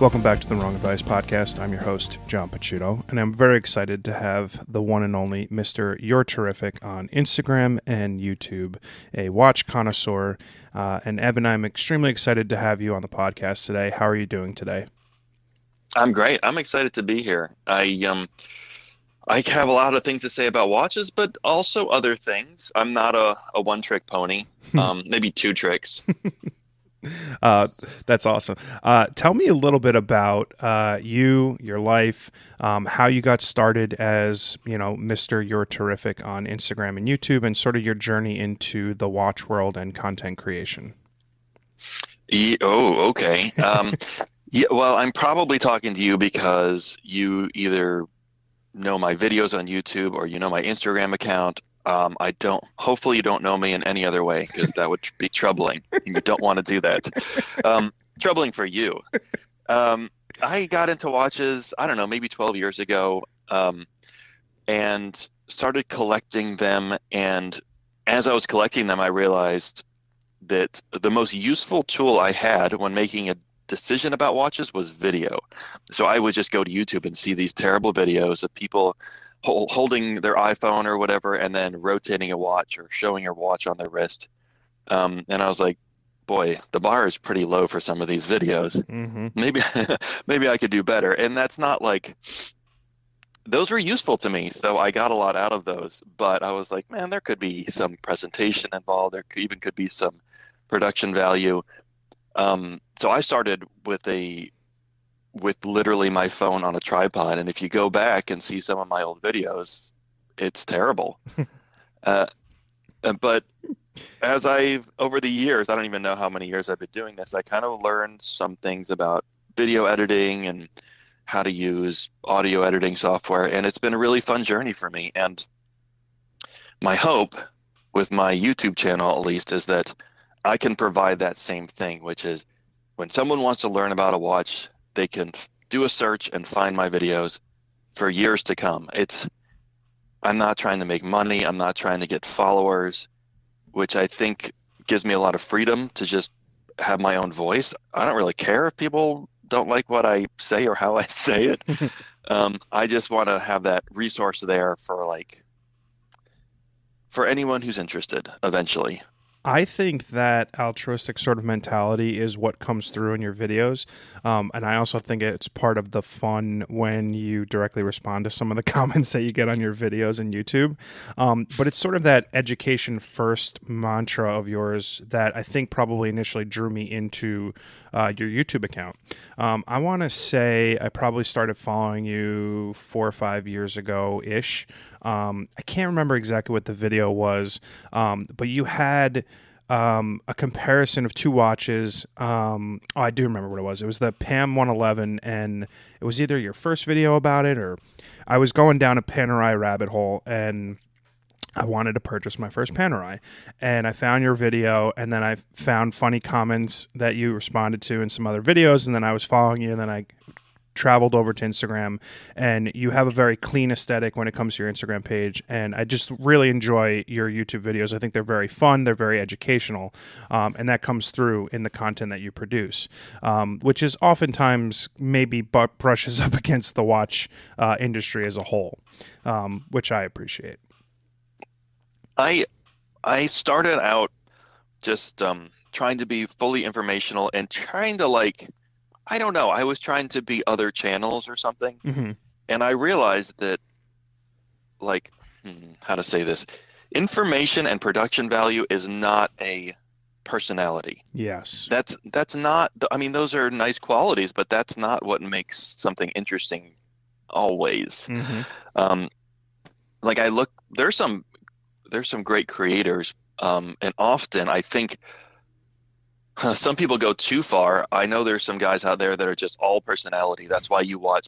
Welcome back to the Wrong Advice Podcast. I'm your host, John Picciuto, and I'm very excited to have the one and only Mr. YoureTerrific on Instagram and YouTube, a watch connoisseur. And Evan, I'm extremely excited to have you on the podcast today. How are you doing today? I'm great. I'm excited to be here. I have a lot of things to say about watches, but also other things. I'm not a one-trick pony. Maybe two tricks. That's awesome. Tell me a little bit about your life, how you got started as, Mr. YoureTerrific on Instagram and YouTube, and sort of your journey into the watch world and content creation. Okay. Yeah, well, I'm probably talking to you because you either know my videos on YouTube or you know my Instagram account. Hopefully you don't know me in any other way, because that would be troubling. You don't want to do that. Troubling for you. I got into watches, I don't know, maybe 12 years ago, and started collecting them. And as I was collecting them, I realized that the most useful tool I had when making a decision about watches was video. So I would just go to YouTube and see these terrible videos of people holding their iPhone or whatever, and then rotating a watch or showing a watch on their wrist. And I was like, boy, the bar is pretty low for some of these videos. Mm-hmm. Maybe I could do better. And that's not like, those were useful to me, so I got a lot out of those. But I was like, man, there could be some presentation involved. There could be some production value. So I started with literally my phone on a tripod, and if you go back and see some of my old videos, it's terrible. But over the years, I don't even know how many years I've been doing this, I kind of learned some things about video editing and how to use audio editing software, and it's been a really fun journey for me. And my hope with my YouTube channel, at least, is that I can provide that same thing, which is when someone wants to learn about a watch, they can do a search and find my videos for years to come. I'm not trying to make money. I'm not trying to get followers, which I think gives me a lot of freedom to just have my own voice. I don't really care if people don't like what I say or how I say it. I just want to have that resource there for anyone who's interested eventually. I think that altruistic sort of mentality is what comes through in your videos. And I also think it's part of the fun when you directly respond to some of the comments that you get on your videos and YouTube. But it's sort of that education first mantra of yours that I think probably initially drew me into your YouTube account. I want to say I probably started following you 4 or 5 years ago-ish. I can't remember exactly what the video was, but you had a comparison of two watches. I do remember what it was. It was the PAM 111, and it was either your first video about it, or I was going down a Panerai rabbit hole, and I wanted to purchase my first Panerai, and I found your video, and then I found funny comments that you responded to in some other videos, and then I was following you, and then I traveled over to Instagram, and you have a very clean aesthetic when it comes to your Instagram page, and I just really enjoy your YouTube videos. I think they're very fun, they're very educational, and that comes through in the content that you produce, which is oftentimes maybe brushes up against the watch industry as a whole, which I appreciate. I started out just trying to be fully informational and trying to I don't know, I was trying to be other channels or something. Mm-hmm. And I realized that, how to say this, information and production value is not a personality. Yes. That's not, those are nice qualities, but that's not what makes something interesting always. Mm-hmm. There's some great creators, and often I think some people go too far. I know there's some guys out there that are just all personality. That's why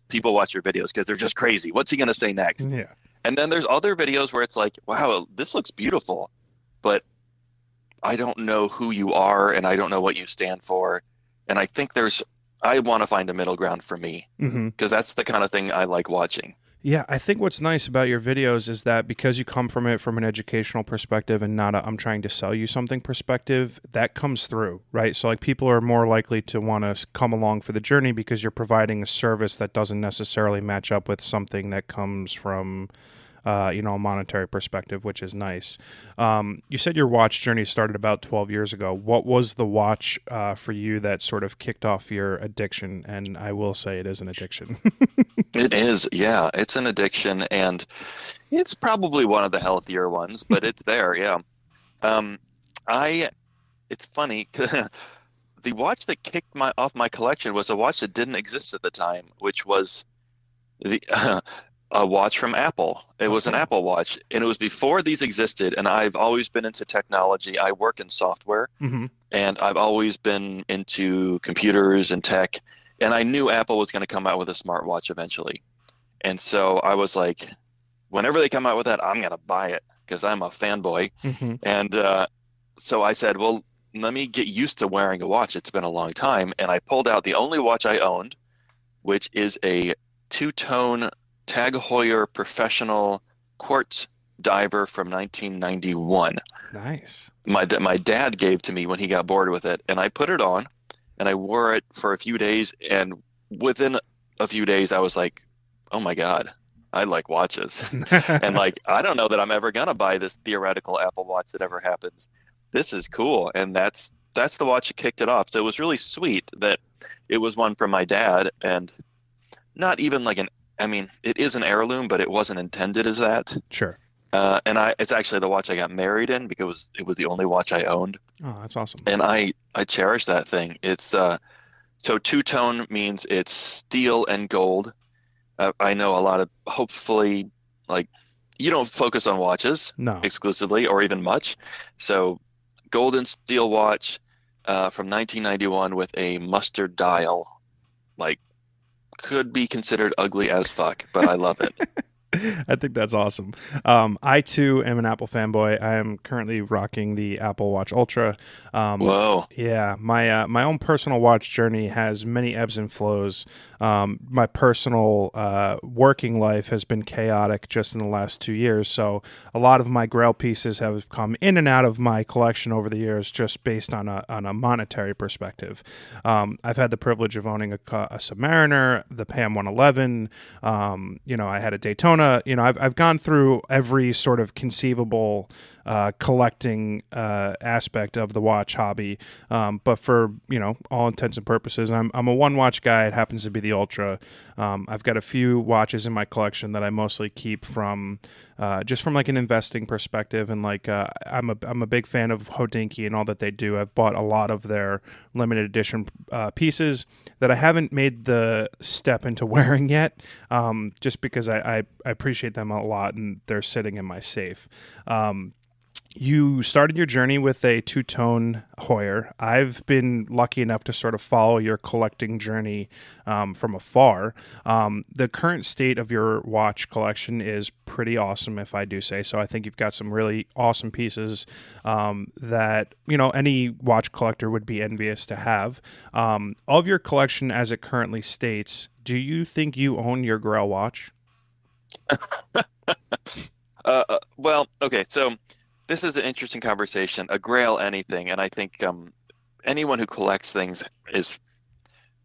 people watch your videos, because they're just crazy. What's he going to say next? Yeah. And then there's other videos where it's like, wow, this looks beautiful, but I don't know who you are and I don't know what you stand for. And I think I want to find a middle ground for me, because that's the kind of thing I like watching. Yeah, I think what's nice about your videos is that because you come from it from an educational perspective and not a I'm trying to sell you something perspective, that comes through, right? So like people are more likely to want to come along for the journey because you're providing a service that doesn't necessarily match up with something that comes from a monetary perspective, which is nice. You said your watch journey started about 12 years ago. What was the watch for you that sort of kicked off your addiction? And I will say it is an addiction. It is, yeah, it's an addiction, and it's probably one of the healthier ones, but it's there, yeah. Um, I, it's funny, the watch that kicked my off my collection was a watch that didn't exist at the time, which was the a watch from Apple. It was an Okay. Apple Watch, and it was before these existed. And I've always been into technology. I work in software, Hmm. and I've always been into computers and tech. And I knew Apple was going to come out with a smartwatch eventually. And so I was like, whenever they come out with that, I'm going to buy it because I'm a fanboy. Hmm. And so I said, well, let me get used to wearing a watch. It's been a long time. And I pulled out the only watch I owned, which is a two-tone Tag Heuer professional quartz diver from 1991. Nice. My dad gave to me when he got bored with it, and I put it on, and I wore it for a few days, and within a few days, I was like, oh my God, I like watches. And like, I don't know that I'm ever gonna buy this theoretical Apple Watch that ever happens. This is cool, and that's the watch that kicked it off. So it was really sweet that it was one from my dad, and not even like I mean, it is an heirloom, but it wasn't intended as that. Sure. It's actually the watch I got married in because it was the only watch I owned, Oh, that's awesome. and I cherish that thing. It's so two-tone means it's steel and gold. I know a lot of hopefully like you don't focus on watches No. exclusively or even much. So golden steel watch from 1991 with a mustard dial, like could be considered ugly as fuck, but I love it. I think that's awesome. I too am an Apple fanboy. I am currently rocking the Apple Watch Ultra. Whoa. Yeah, my own personal watch journey has many ebbs and flows. My personal working life has been chaotic just in the last 2 years. So a lot of my Grail pieces have come in and out of my collection over the years, just based on a monetary perspective. I've had the privilege of owning a Submariner, the PAM 111. I had a Daytona. I've gone through every sort of conceivable collecting aspect of the watch hobby. But for all intents and purposes, I'm a one watch guy. It happens to be the Ultra. I've got a few watches in my collection that I mostly keep from just from like an investing perspective, and like I'm a big fan of Hodinkee and all that they do. I've bought a lot of their limited edition pieces that I haven't made the step into wearing yet, just because I appreciate them a lot and they're sitting in my safe. You started your journey with a two-tone Heuer. I've been lucky enough to sort of follow your collecting journey from afar. The current state of your watch collection is pretty awesome, if I do say so. I think you've got some really awesome pieces that any watch collector would be envious to have. Of your collection as it currently states, do you think you own your Grail watch? Well, okay, so this is an interesting conversation. A Grail anything, and I think anyone who collects things is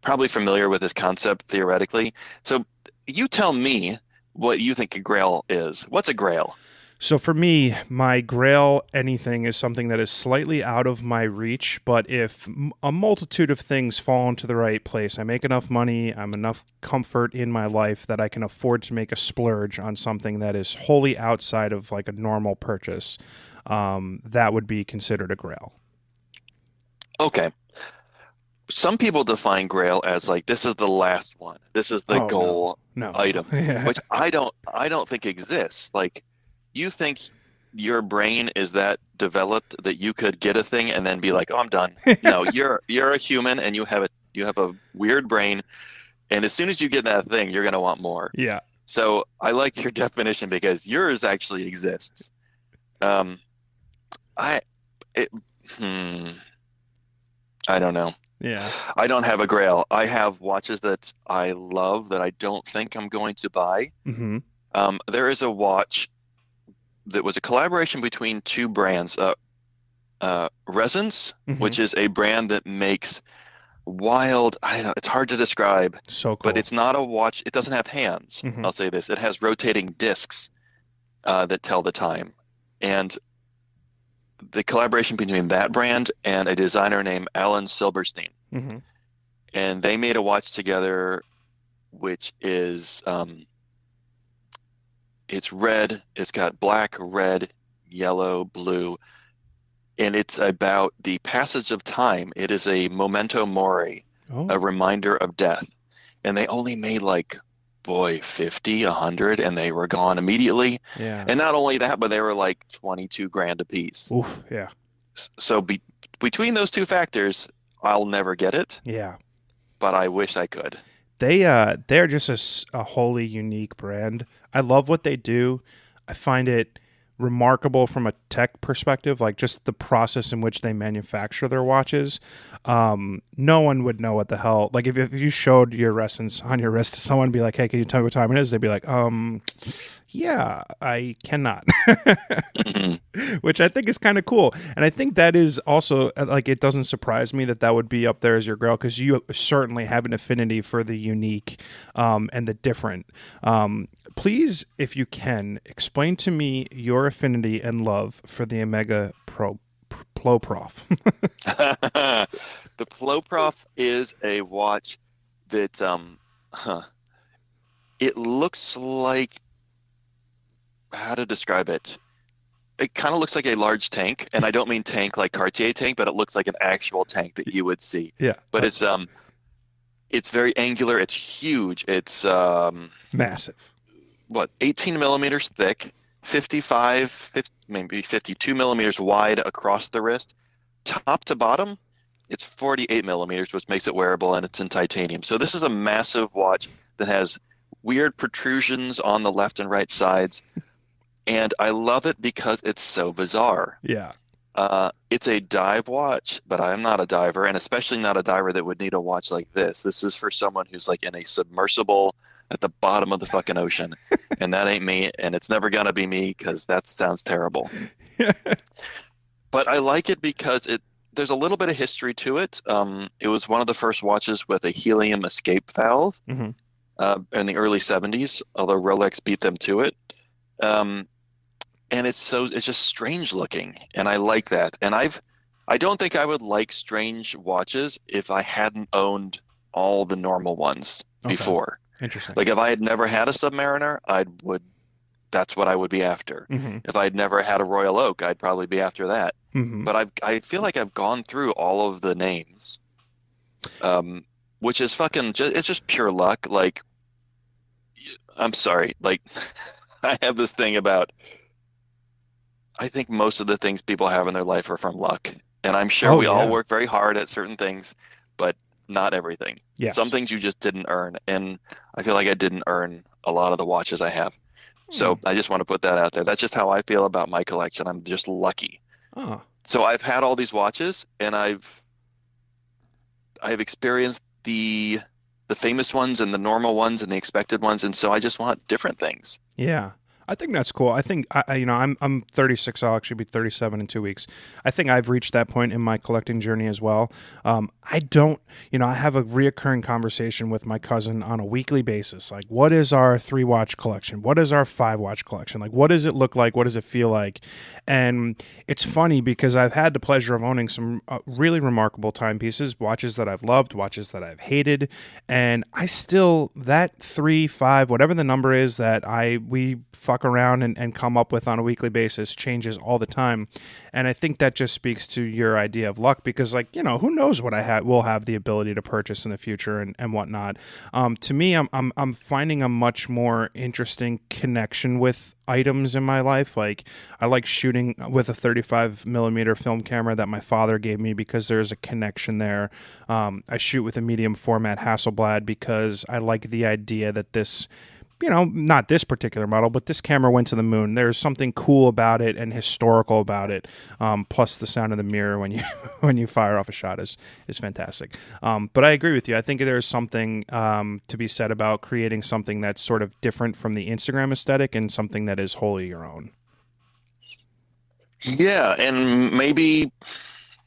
probably familiar with this concept theoretically. So you tell me what you think a Grail is. What's a Grail? So for me, my Grail anything is something that is slightly out of my reach, but if a multitude of things fall into the right place, I make enough money, I'm enough comfort in my life that I can afford to make a splurge on something that is wholly outside of like a normal purchase, that would be considered a Grail. Okay. Some people define Grail as like this is the last one. This is the Oh no, goal no, item, yeah, which I don't think exists. Like you think your brain is that developed that you could get a thing and then be like, "Oh, I'm done." No, you're a human and you have a weird brain, and as soon as you get that thing, you're gonna want more. yeah. So I like your definition because yours actually exists. Um, I it, hmm, I don't know. Yeah. I don't have a Grail. I have watches that I love that I don't think I'm going to buy. Hmm. There is a watch that was a collaboration between two brands, Resins, Hmm. which is a brand that makes wild, I don't know, it's hard to describe, So but cool. it's not a watch. It doesn't have hands. Hmm. I'll say this. It has rotating discs that tell the time. And the collaboration between that brand and a designer named Alan Silberstein. Hmm. And they made a watch together, which is it's red. It's got black, red, yellow, blue, and it's about the passage of time. It is a memento mori, a Oh, reminder of death. And they only made like, boy, 50, 100, and they were gone immediately. yeah. And not only that, but they were like 22 grand a piece. Oof. Yeah. So between those two factors, I'll never get it, Yeah. but I wish I could. They're just a wholly unique brand. I love what they do. I find it remarkable from a tech perspective, like just the process in which they manufacture their watches. No one would know what the hell. Like if you showed your Essence on your wrist to someone, and be like, "Hey, can you tell me what time it is?" They'd be like, yeah, I cannot." Mhm. Which I think is kind of cool. And I think that is also like, it doesn't surprise me that that would be up there as your girl, because you certainly have an affinity for the unique and the different. Please, if you can, explain to me your affinity and love for the Omega Plo Prof. The Floprof is a watch that huh, it looks like, how to describe it? It kind of looks like a large tank, and I don't mean tank like Cartier tank, but it looks like an actual tank that you would see. Yeah, But it's very angular, it's huge. It's massive. what, 18 millimeters thick, 55, 50, maybe 52 millimeters wide across the wrist. Top to bottom, it's 48 millimeters, which makes it wearable, and it's in titanium. So this is a massive watch that has weird protrusions on the left and right sides, and I love it because it's so bizarre. Yeah. It's a dive watch, but I'm not a diver, and especially not a diver that would need a watch like this. This is for someone who's like in a submersible at the bottom of the fucking ocean, and that ain't me, and it's never gonna be me because that sounds terrible. But I like it because there's a little bit of history to it. It was one of the first watches with a helium escape valve Hmm. in the early 70s, although Rolex beat them to it. Um, and it's just strange looking, and I like that. And I don't think I would like strange watches if I hadn't owned all the normal ones Okay. before. Interesting. Like if I had never had a Submariner, I would that's what I would be after. Hmm. If I'd never had a Royal Oak, I'd probably be after that. Hmm. But I feel like I've gone through all of the names, um, which is it's just pure luck. Like I'm sorry, like I have this thing about I think most of the things people have in their life are from luck. And I'm sure Oh we all yeah. work very hard at certain things, but not everything. Some Yes. things you just didn't earn. And I feel like I didn't earn a lot of the watches I have. Hmm. So I just want to put that out there. That's just how I feel about my collection. I'm just lucky. Oh. So I've had all these watches, and I've experienced the famous ones and the normal ones and the expected ones, and so I just want different things. Yeah. I think that's cool. I think I'm 36. I'll actually be 37 in 2 weeks. I think I've reached that point in my collecting journey as well. I don't, I have a reoccurring conversation with my cousin on a weekly basis. Like, what is our 3 watch collection? What is our 5 watch collection? Like, what does it look like? What does it feel like? And it's funny because I've had the pleasure of owning some really remarkable timepieces, watches that I've loved, watches that I've hated, and I still, that 3, 5, whatever the number is that we fuck around and come up with on a weekly basis, changes all the time. And I think that just speaks to your idea of luck, because like, who knows what will have the ability to purchase in the future and whatnot. To me, I'm finding a much more interesting connection with items in my life. Like, I like shooting with a 35 millimeter film camera that my father gave me because there's a connection there. I shoot with a medium format Hasselblad because I like the idea that this not this particular model, but this camera went to the moon. There's something cool about it and historical about it. Plus the sound of the mirror when you when you fire off a shot is fantastic. But I agree with you. I think there's something to be said about creating something that's sort of different from the Instagram aesthetic and something that is wholly your own. Yeah, and maybe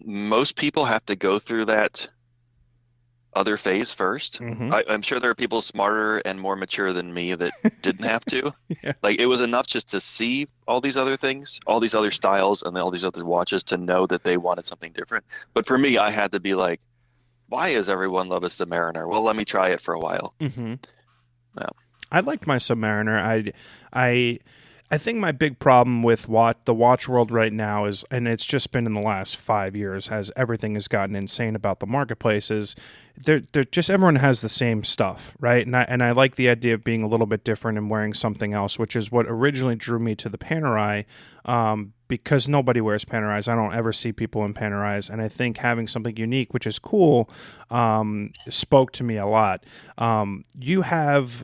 most people have to go through that other phase first. Mm-hmm. I'm sure there are people smarter and more mature than me that didn't have to. Yeah. Like, it was enough just to see all these other things, all these other styles, and all these other watches to know that they wanted something different. But for me, I had to be like, why is everyone love a Submariner? Well, let me try it for a while. Mm-hmm. Yeah. I liked my Submariner. I think my big problem with the watch world right now is, and it's just been in the last 5 years, as everything has gotten insane about the marketplace, is they're just everyone has the same stuff, right? And I like the idea of being a little bit different and wearing something else, which is what originally drew me to the Panerai, because nobody wears Panerais. I don't ever see people in Panerais, and I think having something unique, which is cool, spoke to me a lot. You have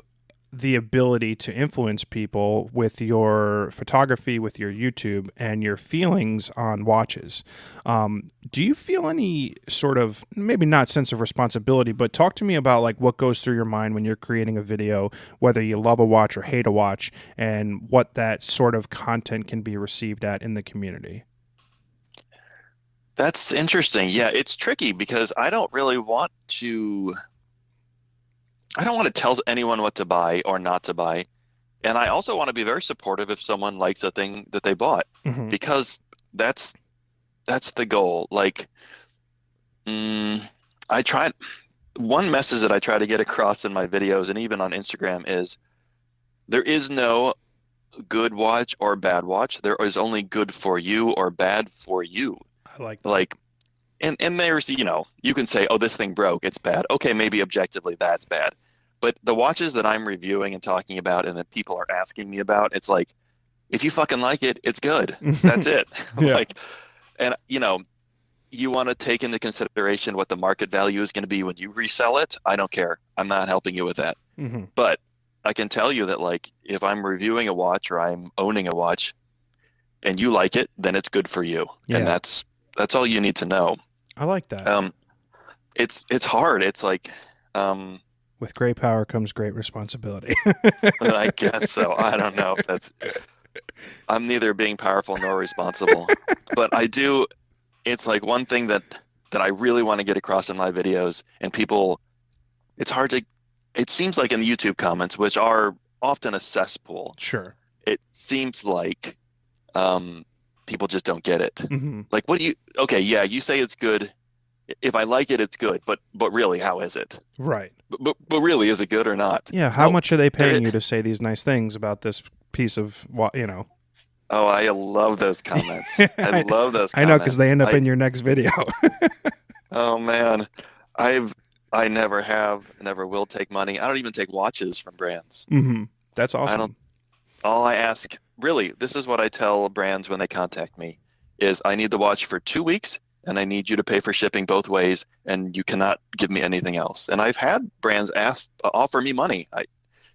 the ability to influence people with your photography, with your YouTube, and your feelings on watches. Do you feel any sort of, maybe not sense of responsibility, but talk to me about like what goes through your mind when you're creating a video, whether you love a watch or hate a watch, and what that sort of content can be received at in the community? That's interesting. Yeah, it's tricky because I don't want to tell anyone what to buy or not to buy. And I also want to be very supportive if someone likes a thing that they bought, Mm-hmm. because that's the goal. Like, one message that I try to get across in my videos and even on Instagram is there is no good watch or bad watch. There is only good for you or bad for you. I like that. Like, and there's, you can say, oh, this thing broke, it's bad. Okay, maybe objectively that's bad. But the watches that I'm reviewing and talking about and that people are asking me about, it's like, if you fucking like it, it's good. That's it. Yeah. Like, and you want to take into consideration what the market value is going to be when you resell it. I don't care. I'm not helping you with that. Mm-hmm. But I can tell you that, like, if I'm reviewing a watch or I'm owning a watch and you like it, then it's good for you. Yeah. And that's all you need to know. I like that. It's hard. It's like, with great power comes great responsibility. I guess so. I don't know if that's, I'm neither being powerful nor responsible, but I do. It's like one thing that I really want to get across in my videos, and people, it seems like in the YouTube comments, which are often a cesspool. Sure. It seems like people just don't get it. Mm-hmm. Like, okay, yeah, you say it's good. If I like it, it's good. But really, how is it? Right. But really, is it good or not? Yeah. How much are they paying you to say these nice things about this piece of, Oh, I love those comments. I love those comments. I know, because they end up in your next video. Oh, man. I never have, never will take money. I don't even take watches from brands. Mm-hmm. That's awesome. All I ask, really, this is what I tell brands when they contact me, is I need the watch for 2 weeks, and I need you to pay for shipping both ways, and you cannot give me anything else. And I've had brands offer me money,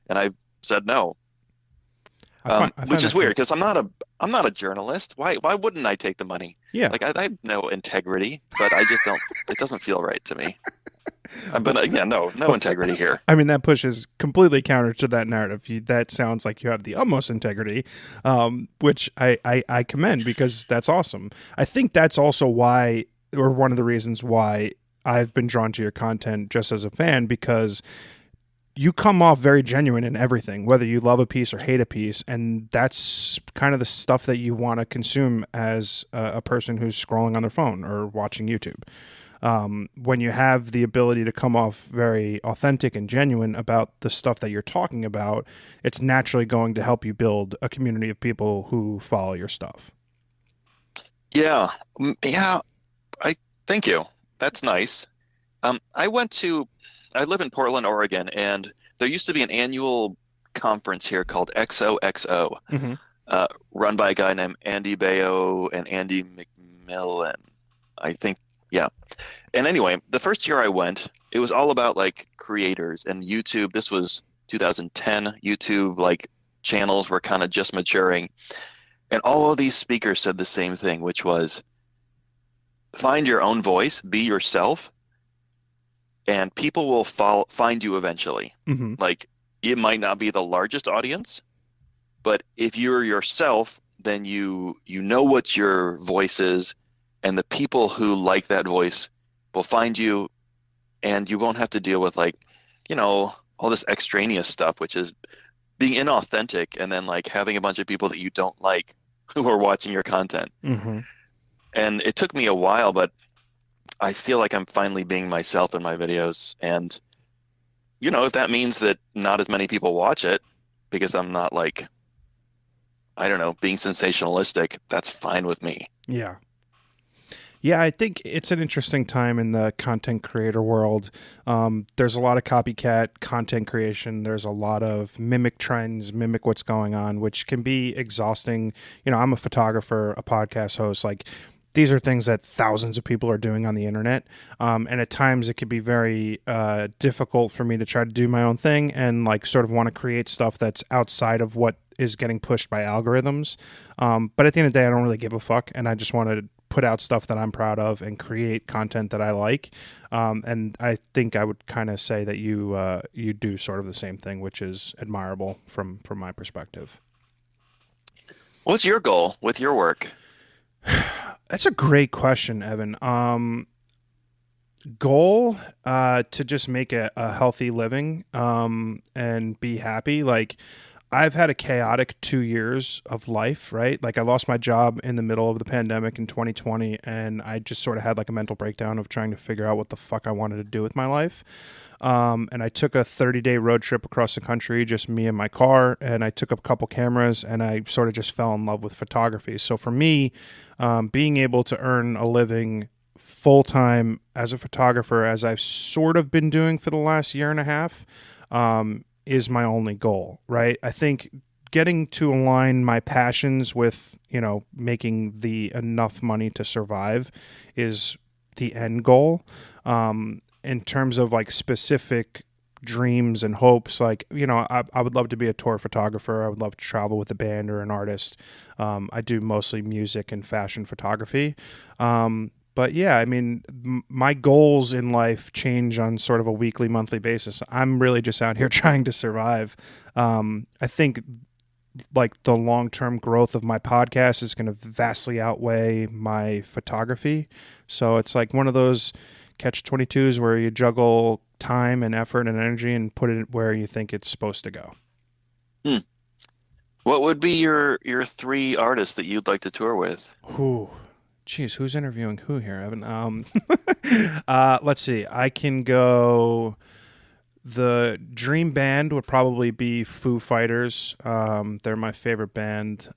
and I've said no. Which is weird, because I'm not a journalist. Why wouldn't I take the money? Yeah. Like, I have no integrity, but I just don't. It doesn't feel right to me. But yeah, no integrity here. I mean, that pushes completely counter to that narrative. That sounds like you have the utmost integrity, which I commend, because that's awesome. I think that's also why, or one of the reasons why, I've been drawn to your content just as a fan, because you come off very genuine in everything, whether you love a piece or hate a piece, and that's kind of the stuff that you want to consume as a person who's scrolling on their phone or watching YouTube. When you have the ability to come off very authentic and genuine about the stuff that you're talking about, it's naturally going to help you build a community of people who follow your stuff. Yeah. Thank you. That's nice. I live in Portland, Oregon, and there used to be an annual conference here called XOXO, Mm-hmm. run by a guy named Andy Bayo and Andy McMillan, I think. Yeah. And anyway, the first year I went, it was all about like creators and YouTube. This was 2010. YouTube like channels were kind of just maturing. And all of these speakers said the same thing, which was find your own voice, be yourself, and people will find you eventually. Mm-hmm. Like it might not be the largest audience, but if you're yourself, then you know what your voice is, and the people who like that voice will find you, and you won't have to deal with like, all this extraneous stuff, which is being inauthentic and then like having a bunch of people that you don't like who are watching your content. Mm-hmm. And it took me a while, but I feel like I'm finally being myself in my videos. And, if that means that not as many people watch it because I'm not like, I don't know, being sensationalistic, that's fine with me. Yeah. Yeah, I think it's an interesting time in the content creator world. There's a lot of copycat content creation. There's a lot of mimic trends, mimic what's going on, which can be exhausting. I'm a photographer, a podcast host. Like, these are things that thousands of people are doing on the internet. And at times it could be very difficult for me to try to do my own thing and like sort of want to create stuff that's outside of what is getting pushed by algorithms. But at the end of the day, I don't really give a fuck. And I just want to put out stuff that I'm proud of and create content that I like. And I think I would kind of say that you do sort of the same thing, which is admirable from my perspective. What's your goal with your work? That's a great question, Evan. Goal to just make a healthy living and be happy. Like, I've had a chaotic 2 years of life, right? Like, I lost my job in the middle of the pandemic in 2020, and I just sort of had like a mental breakdown of trying to figure out what the fuck I wanted to do with my life. And I took a 30-day road trip across the country, just me and my car, and I took up a couple cameras, and I sort of just fell in love with photography. So for me, being able to earn a living full-time as a photographer, as I've sort of been doing for the last year and a half, is my only goal, right? I think getting to align my passions with, making the enough money to survive is the end goal. In terms of like specific dreams and hopes, like, I would love to be a tour photographer. I would love to travel with a band or an artist. I do mostly music and fashion photography. But yeah, I mean, my goals in life change on sort of a weekly, monthly basis. I'm really just out here trying to survive. I think like the long-term growth of my podcast is going to vastly outweigh my photography. So it's like one of those catch-22s where you juggle time and effort and energy and put it where you think it's supposed to go. What would be your 3 artists that you'd like to tour with? Ooh. Geez, who's interviewing who here, Evan? Let's see. I can go. The dream band would probably be Foo Fighters. They're my favorite band.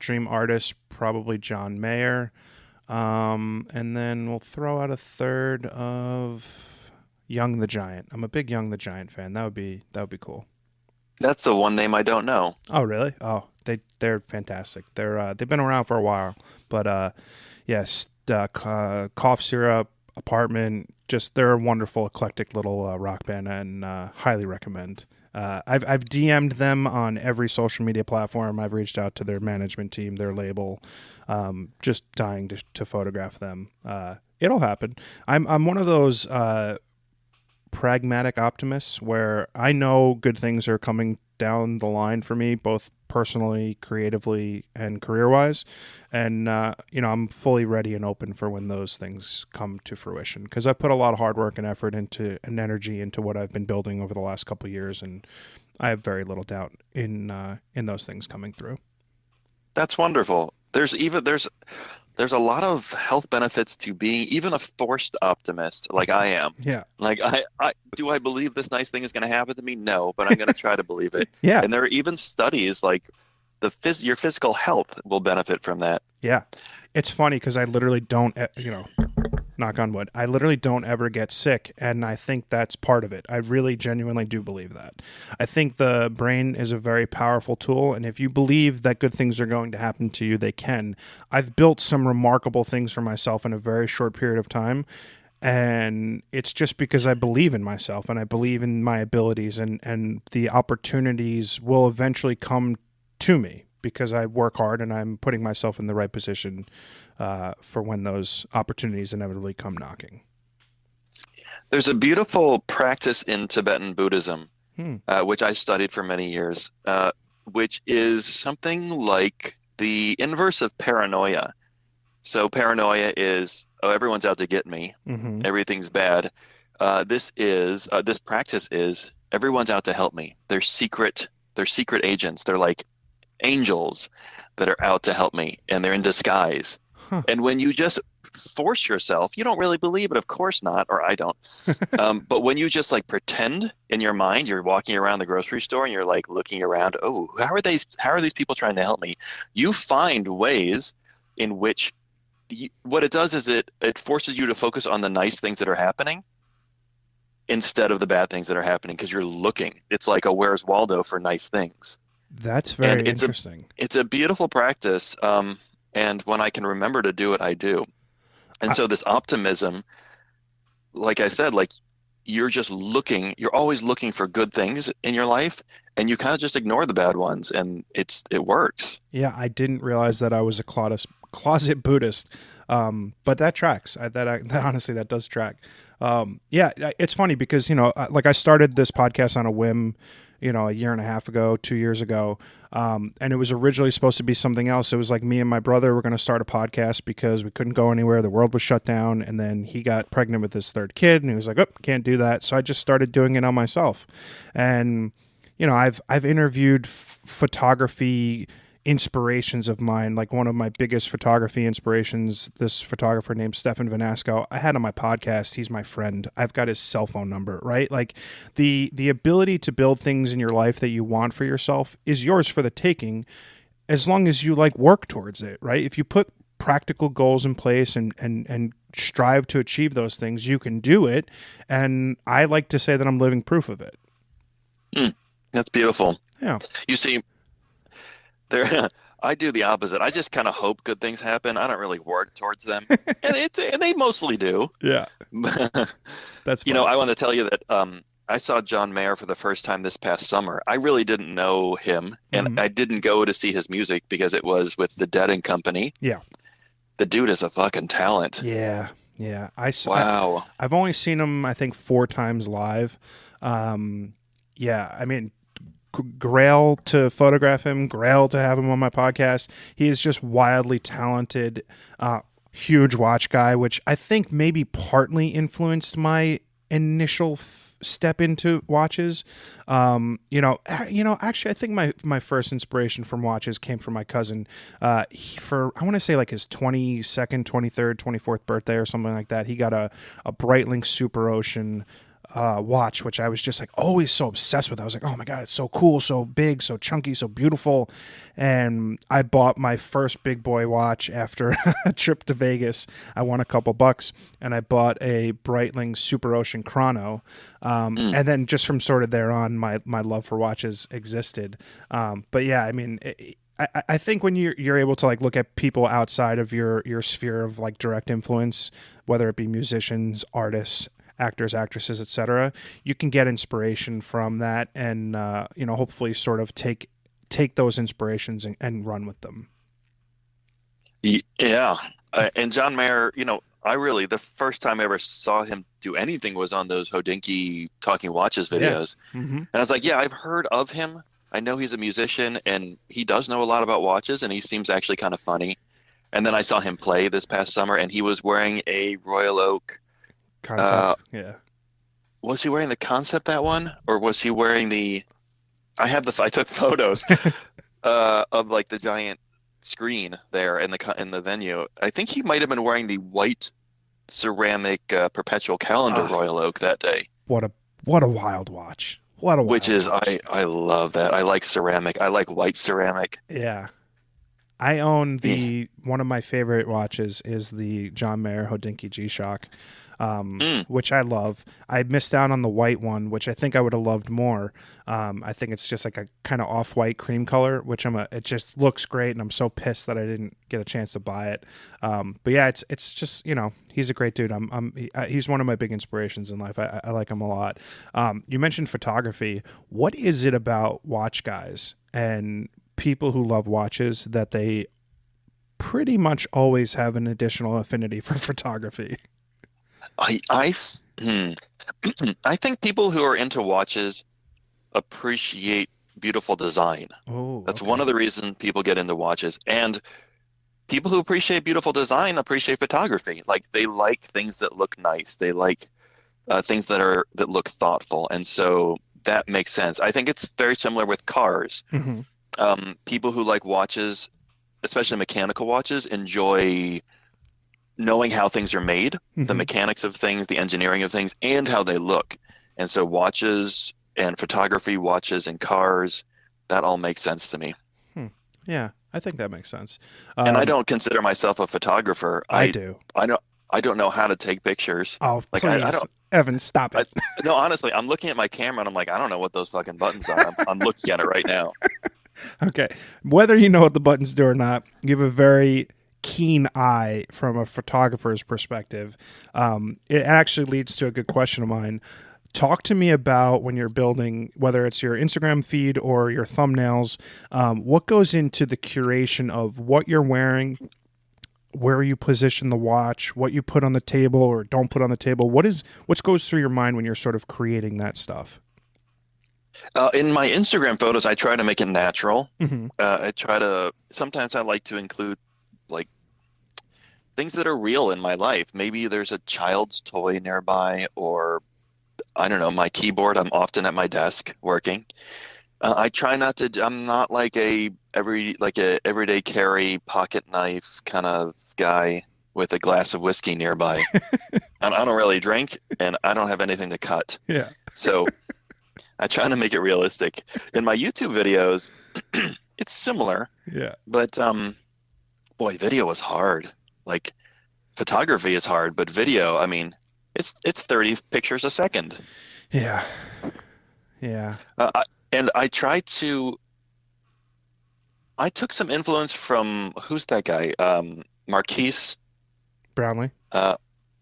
Dream artist, probably John Mayer. And then we'll throw out a third of Young the Giant. I'm a big Young the Giant fan. That would be cool. That's the one name I don't know. Oh, really? Oh, they're fantastic. They've been around for a while, but yes, Cough Syrup, Apartment, just they're a wonderful, eclectic little rock band, and highly recommend. I've DM'd them on every social media platform. I've reached out to their management team, their label, just dying to photograph them. It'll happen. I'm one of those pragmatic optimists where I know good things are coming down the line for me, both personally, creatively, and career-wise. And, I'm fully ready and open for when those things come to fruition, because I've put a lot of hard work and effort and energy into what I've been building over the last couple of years, and I have very little doubt in those things coming through. That's wonderful. There's a lot of health benefits to being even a forced optimist like I am. Yeah. Like I believe this nice thing is going to happen to me? No, but I'm going to try to believe it. Yeah. And there are even studies like your physical health will benefit from that. Yeah. It's funny because I literally don't, knock on wood, I literally don't ever get sick, and I think that's part of it. I really genuinely do believe that. I think the brain is a very powerful tool, and if you believe that good things are going to happen to you, they can. I've built some remarkable things for myself in a very short period of time, And it's just because I believe in myself and I believe in my abilities, and the opportunities will eventually come to me because I work hard and I'm putting myself in the right position for when those opportunities inevitably come knocking. There's a beautiful practice in Tibetan Buddhism, Hmm. which I studied for many years, which is something like the inverse of paranoia. So paranoia is, oh, everyone's out to get me. Mm-hmm. Everything's bad. This practice is everyone's out to help me. They're secret agents. They're like angels that are out to help me, and they're in disguise. Huh. And when you just force yourself, you don't really believe it, of course not, or I don't. But when you just like pretend in your mind, you're walking around the grocery store and you're like looking around, oh, how are these people trying to help me? You find ways in which what it does is it forces you to focus on the nice things that are happening instead of the bad things that are happening, because you're looking. It's like a Where's Waldo for nice things. That's very interesting. It's a beautiful practice. And when I can remember to do it, I do. And so this optimism, like I said, like you're always looking for good things in your life, and you kind of just ignore the bad ones, and it works. Yeah, I didn't realize that I was a closet Buddhist, but that tracks. That honestly, that does track. Yeah, it's funny because, like I started this podcast on a whim, a year and a half ago, 2 years ago. And it was originally supposed to be something else. It was like me and my brother were going to start a podcast because we couldn't go anywhere. The world was shut down. And then he got pregnant with his third kid and he was like, oh, can't do that. So I just started doing it on myself. And, I've interviewed photography inspirations of mine. Like one of my biggest photography inspirations, this photographer named Stefan Vanasco, I had on my podcast. He's my friend. I've got his cell phone number, right? Like the ability to build things in your life that you want for yourself is yours for the taking, as long as you like work towards it, right? If you put practical goals in place and strive to achieve those things, you can do it. And I like to say that I'm living proof of it. That's beautiful. Yeah. You see, I do the opposite. I just kind of hope good things happen. I don't really work towards them, and they mostly do. Yeah, that's funny. I want to tell you that I saw John Mayer for the first time this past summer. I really didn't know him, and I didn't go to see his music because it was with the Dead and Company. Yeah, the dude is a fucking talent. Yeah. Wow. I've only seen him, I think, 4 times live. Yeah, I mean, Grail to photograph him, Grail to have him on my podcast. He is just wildly talented, huge watch guy, which I think maybe partly influenced my initial step into watches. Actually, I think my first inspiration from watches came from my cousin. I want to say like his 22nd, 23rd, 24th birthday or something like that. He got a Breitling Super Ocean watch, which I was just like always so obsessed with. I was like, oh my God, it's so cool, so big, so chunky, so beautiful. And I bought my first big boy watch after a trip to Vegas. I won a couple bucks and I bought a Breitling Super Ocean Chrono. And then just from sort of there on, my love for watches existed. But yeah, I mean, I think when you're able to like look at people outside of your sphere of like direct influence, whether it be musicians, artists, actors, actresses, etc., you can get inspiration from that, and hopefully sort of take those inspirations and run with them. Yeah, and John Mayer, the first time I ever saw him do anything was on those Hodinkee Talking Watches videos, and I was like, yeah, I've heard of him. I know he's a musician, and he does know a lot about watches, and he seems actually kind of funny. And then I saw him play this past summer, and he was wearing a Royal Oak Concept. Yeah. Was he wearing the Concept, that one, or was he wearing the? I took photos of like the giant screen there in the venue. I think he might have been wearing the white ceramic perpetual calendar Royal Oak that day. What a wild watch! I love that. I like ceramic. I like white ceramic. Yeah. I own one of my favorite watches is the John Mayer Hodinkee G-Shock. Mm. which I love. I missed out on the white one, which I think I would have loved more. I think it's just like a kind of off-white cream color, which it just looks great, and I'm so pissed that I didn't get a chance to buy it. But yeah, it's just, he's a great dude. He's one of my big inspirations in life. I like him a lot. You mentioned photography. What is it about watch guys and people who love watches that they pretty much always have an additional affinity for photography? I hmm. I think people who are into watches appreciate beautiful design. Oh, That's okay. one of the reasons people get into watches. And people who appreciate beautiful design appreciate photography. Like they like things that look nice. They like things that look thoughtful. And so that makes sense. I think it's very similar with cars. Mm-hmm. People who like watches, especially mechanical watches, enjoy knowing how things are made, the Mm-hmm. mechanics of things, the engineering of things, and how they look. And so watches and photography, watches and cars, that all makes sense to me. Hmm. Yeah, I think that makes sense. And I Um, don't consider myself a photographer. I do. I don't know how to take pictures. Oh, Like I please, don't Evan, stop I, it. no, honestly, I'm looking at my camera and I'm like, I don't know what those fucking buttons are. I'm looking at it right now. Okay. Whether you know what the buttons do or not, you have a very keen eye from a photographer's perspective. It actually leads to a good question of mine. Talk to me about when you're building, whether it's your Instagram feed or your thumbnails, what goes into the curation of what you're wearing, where you position the watch, what you put on the table or don't put on the table. What goes through your mind when you're sort of creating that stuff? In my Instagram photos, I try to make it natural. Mm-hmm. Sometimes I like to include like things that are real in my life. Maybe there's a child's toy nearby, or I don't know, my keyboard. I'm often at my desk working. I try not to. I'm not like a everyday carry pocket knife kind of guy with a glass of whiskey nearby. I don't really drink, and I don't have anything to cut. Yeah. So I try to make it realistic. In my YouTube videos, it's similar, Yeah. but boy, video is hard. Like photography is hard, but video, I mean, it's 30 pictures a second. Yeah. Yeah. And I took some influence from who's that guy? Marquise. Brownlee. Uh,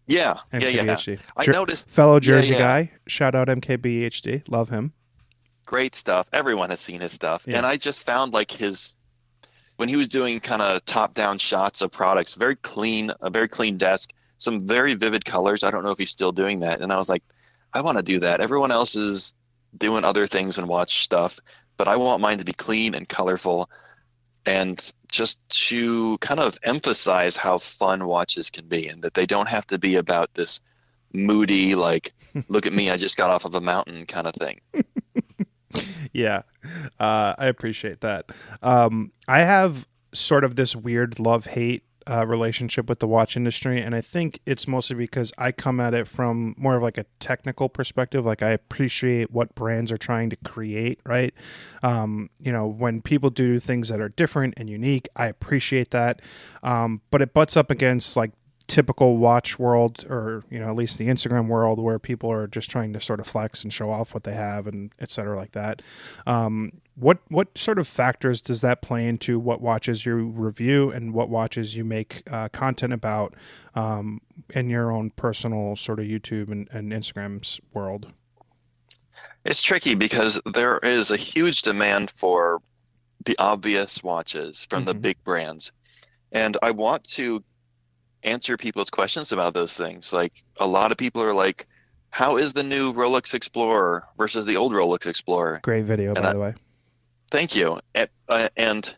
yeah. MKBHD. I noticed. Fellow Yeah, Jersey yeah. guy. Shout out MKBHD. Love him. Great stuff. Everyone has seen his stuff. Yeah. And I just found like when he was doing kind of top-down shots of products, a very clean desk, some very vivid colors. I don't know if he's still doing that. And I was like, I want to do that. Everyone else is doing other things and watch stuff, but I want mine to be clean and colorful, and just to kind of emphasize how fun watches can be, and that they don't have to be about this moody, like, look at me, I just got off of a mountain kind of thing. Yeah. I appreciate that. I have sort of this weird love-hate relationship with the watch industry, and I think it's mostly because I come at it from more of like a technical perspective. Like I appreciate what brands are trying to create, right? When people do things that are different and unique, I appreciate that. But it butts up against like typical watch world, or at least the Instagram world, where people are just trying to sort of flex and show off what they have and et cetera like that. What sort of factors does that play into what watches you review and what watches you make content about in your own personal sort of YouTube and Instagram's world? It's tricky because there is a huge demand for the obvious watches from the Mm-hmm. big brands. And I want to answer people's questions about those things. Like a lot of people are like, how is the new Rolex Explorer versus the old Rolex Explorer? Great video, And by the way. thank you. And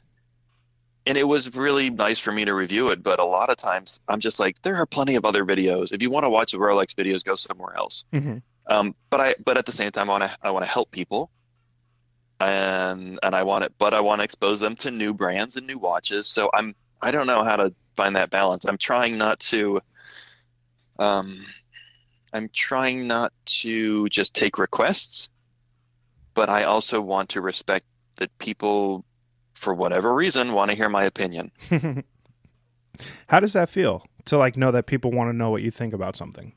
it was really nice for me to review it, but a lot of times I'm just like, there are plenty of other videos. If you want to watch the Rolex videos, go somewhere else. Mm-hmm. But at the same time, I want to help people, and I want to expose them to new brands and new watches. So I don't know how to find that balance. I'm trying not to just take requests, but I also want to respect that people, for whatever reason, want to hear my opinion. How does that feel to like know that people want to know what you think about something?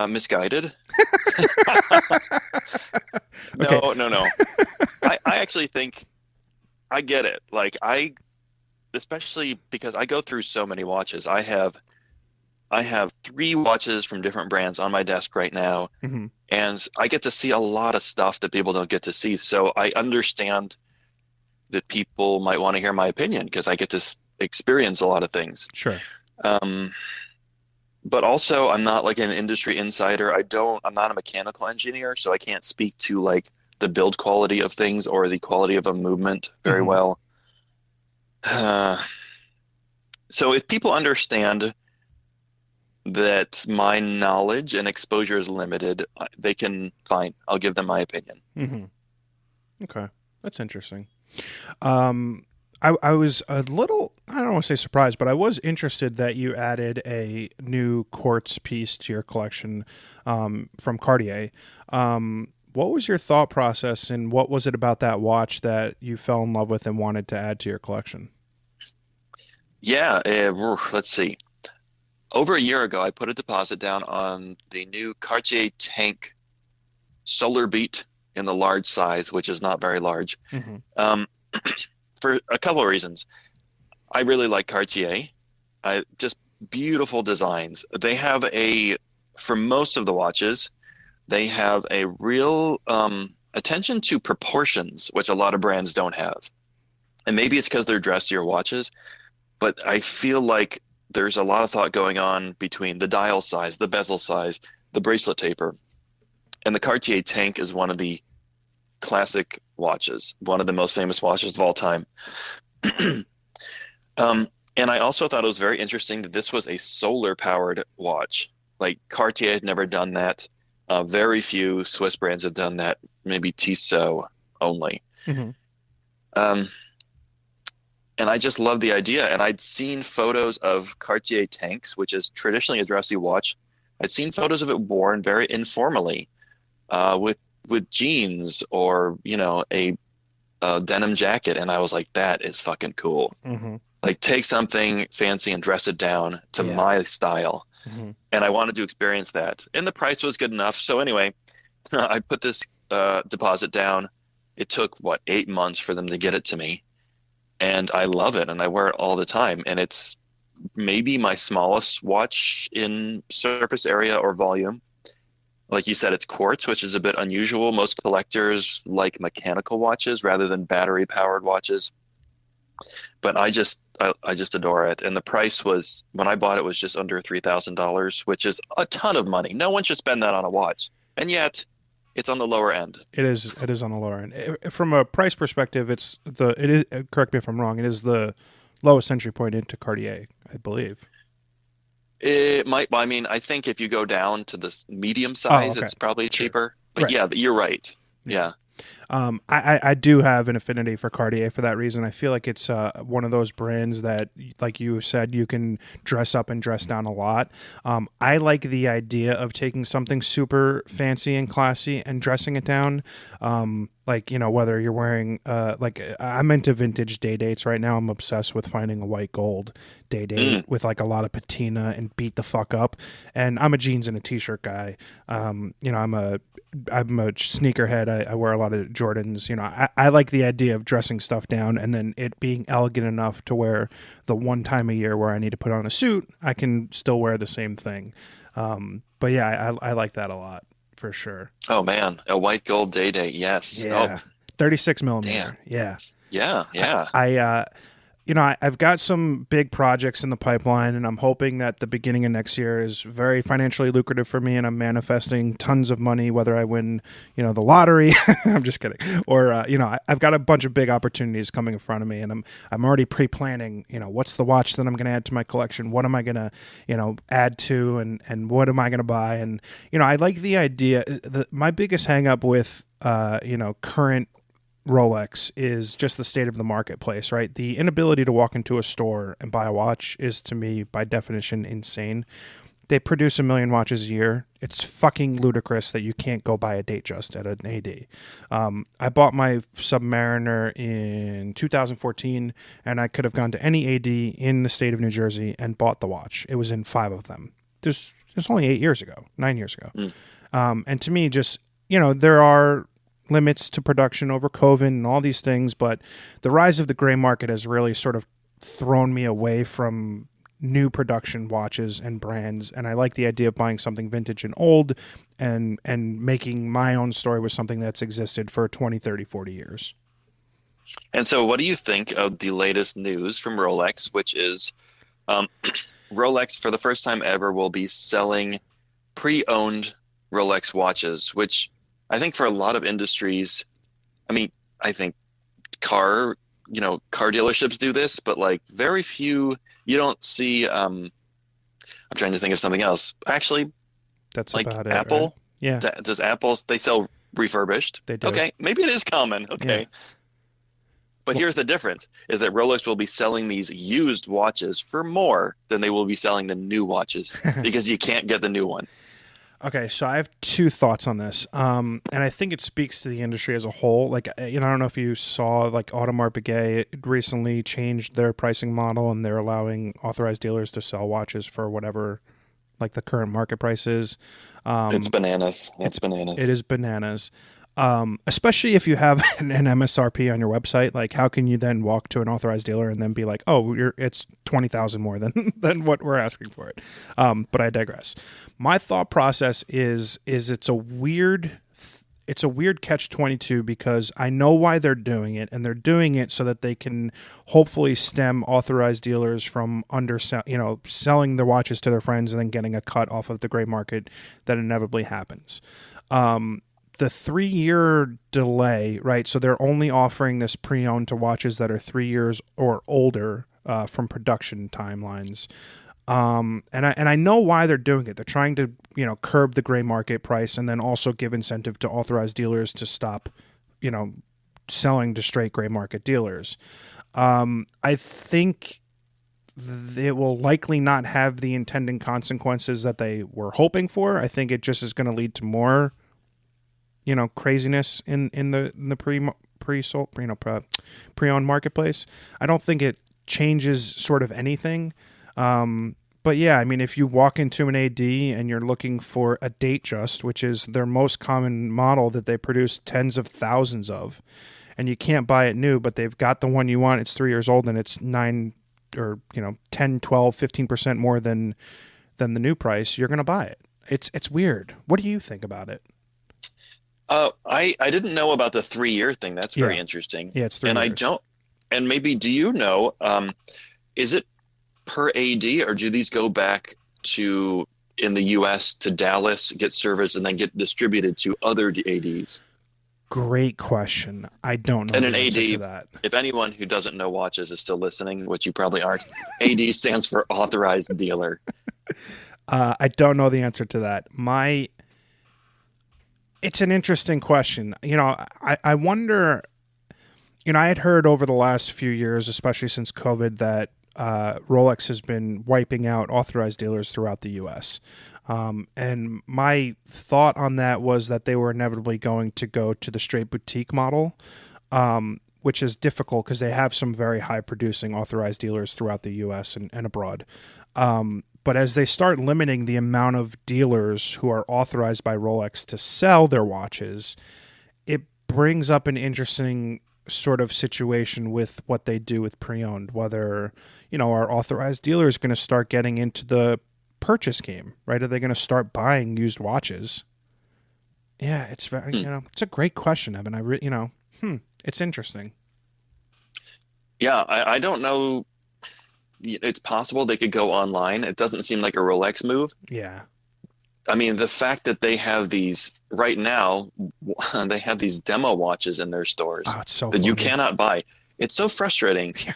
Misguided. Okay. No, no, no. I actually think I get it. Like especially because I go through so many watches. I have three watches from different brands on my desk right now, Hmm. and I get to see a lot of stuff that people don't get to see. So I understand that people might want to hear my opinion because I get to experience a lot of things. Sure. Um, but also, I'm not like an industry insider. I'm not a mechanical engineer, so I can't speak to like the build quality of things or the quality of a movement very Hmm. well. Uh, so if people understand that my knowledge and exposure is limited, they can, fine, I'll give them my opinion. Hmm. Okay. That's interesting. Um, I was a little, I don't want to say surprised, but I was interested that you added a new quartz piece to your collection from Cartier. What was your thought process and what was it about that watch that you fell in love with and wanted to add to your collection? Yeah, let's see. Over a year ago, I put a deposit down on the new Cartier Tank Solar Beat in the large size, which is not very large, Hmm. um, for a couple of reasons. I really like Cartier. Just beautiful designs. For most of the watches, they have a real attention to proportions, which a lot of brands don't have. And maybe it's because they're dressier watches, but I feel like there's a lot of thought going on between the dial size, the bezel size, the bracelet taper. And the Cartier Tank is one of the classic watches, one of the most famous watches of all time. And I also thought it was very interesting that this was a solar powered watch. Like Cartier had never done that. Very few Swiss brands have done that, maybe Tissot only. Hmm. Um, and I just love the idea. And I'd seen photos of Cartier Tanks, which is traditionally a dressy watch. I'd seen photos of it worn very informally, with jeans or a denim jacket, and I was like, that is fucking cool. Hmm. Like, take something fancy and dress it down to Yeah. my style. Hmm. And I wanted to experience that. And the price was good enough. So anyway, I put this deposit down. It took, 8 months for them to get it to me. And I love it, and I wear it all the time. And it's maybe my smallest watch in surface area or volume. Like you said, it's quartz, which is a bit unusual. Most collectors like mechanical watches rather than battery-powered watches. But I just adore it. And the price was, when I bought it, was just under $3,000, which is a ton of money. No one should spend that on a watch. And yet, it's on the lower end. It is on the lower end. From a price perspective, it is, correct me if I'm wrong, it is the lowest entry point into Cartier, I believe. It might, I mean, I think if you go down to the medium Oh, size, okay. it's probably Sure. cheaper. But Right. yeah, you're right. Yeah. Yeah. I do have an affinity for Cartier for that reason. I feel like it's one of those brands that, like you said, you can dress up and dress down a lot. I like the idea of taking something super fancy and classy and dressing it down. Like, whether you're wearing, like, I'm into vintage day dates right now. I'm obsessed with finding a white gold day date Mm. with like a lot of patina and beat the fuck up. And I'm a jeans and a t-shirt guy. I'm a sneakerhead. I wear a lot of Jordans. I like the idea of dressing stuff down and then it being elegant enough to where the one time a year where I need to put on a suit, I can still wear the same thing. But yeah, I like that a lot for sure. Oh man, a white gold day date. Yes. Oh, Yeah, 36 damn. millimeter. Yeah, Yeah, yeah. I've got some big projects in the pipeline, and I'm hoping that the beginning of next year is very financially lucrative for me, and I'm manifesting tons of money, whether I win, the lottery. I'm just kidding. Or, I've got a bunch of big opportunities coming in front of me, and I'm already pre-planning, what's the watch that I'm going to add to my collection? What am I going to, add to, and what am I going to buy? And, I like the idea. My biggest hang up with, current Rolex is just the state of the marketplace, right? The inability to walk into a store and buy a watch is, to me, by definition, insane. They produce 1 million watches a year. It's fucking ludicrous that you can't go buy a Datejust at an AD. I bought my Submariner in 2014, and I could have gone to any AD in the state of New Jersey and bought the watch. It was in 5 of them. There's It's only 8 years ago, 9 years ago. Mm. And to me, just, there are limits to production over COVID and all these things, but the rise of the gray market has really sort of thrown me away from new production watches and brands. And I like the idea of buying something vintage and old and making my own story with something that's existed for 20, 30, 40 years. And so what do you think of the latest news from Rolex, which is Rolex, for the first time ever, will be selling pre-owned Rolex watches, which I think for a lot of industries, I think car dealerships do this, but like very few, you don't see, I'm trying to think of something else. Actually, that's like about it. Apple, right? Yeah. Does Apple, they sell refurbished? They do. Okay, maybe it is common. Okay. Yeah. But here's the difference, is that Rolex will be selling these used watches for more than they will be selling the new watches because you can't get the new one. Okay, so I have two thoughts on this, and I think it speaks to the industry as a whole. Like, I don't know if you saw, like, Audemars Piguet recently changed their pricing model, and they're allowing authorized dealers to sell watches for whatever, like, the current market price is. It's bananas. It's bananas. It is bananas. Especially if you have an MSRP on your website. Like, how can you then walk to an authorized dealer and then be like, "Oh, it's 20,000 more than what we're asking for it." But I digress. My thought process is it's a weird catch-22 because I know why they're doing it, and they're doing it so that they can hopefully stem authorized dealers from selling their watches to their friends and then getting a cut off of the gray market that inevitably happens. The 3-year delay, right? So they're only offering this pre-owned to watches that are 3 years or older from production timelines. And I know why they're doing it. They're trying to, curb the gray market price and then also give incentive to authorized dealers to stop, selling to straight gray market dealers. I think it will likely not have the intended consequences that they were hoping for. I think it just is going to lead to more craziness in the pre-owned marketplace. I don't think it changes sort of anything. But yeah, if you walk into an AD and you're looking for a Datejust, which is their most common model that they produce tens of thousands of, and you can't buy it new, but they've got the one you want, it's 3 years old and it's 9 or 10, 12, 15% more than the new price, you're going to buy it. It's weird. What do you think about it? I didn't know about the 3-year thing. That's very interesting. Yeah, it's 3 years. And maybe, do you know, is it per AD, or do these go back to, in the US, to Dallas, get serviced, and then get distributed to other ADs? Great question. I don't know and the an answer AD, to that. If anyone who doesn't know watches is still listening, which you probably aren't, AD stands for authorized dealer. I don't know the answer to that. It's an interesting question. I wonder, I had heard over the last few years, especially since COVID, that Rolex has been wiping out authorized dealers throughout the U.S. And my thought on that was that they were inevitably going to go to the straight boutique model, which is difficult because they have some very high producing authorized dealers throughout the U.S. and abroad. But as they start limiting the amount of dealers who are authorized by Rolex to sell their watches, it brings up an interesting sort of situation with what they do with pre-owned, whether, are authorized dealers going to start getting into the purchase game, right? Are they going to start buying used watches? Yeah, it's very, it's a great question, Evan. It's interesting. Yeah, I don't know. It's possible they could go online. It doesn't seem like a Rolex move. Yeah. The fact that they have these right now, they have these demo watches in their stores it's so that funny. You cannot buy. It's so frustrating. Yeah.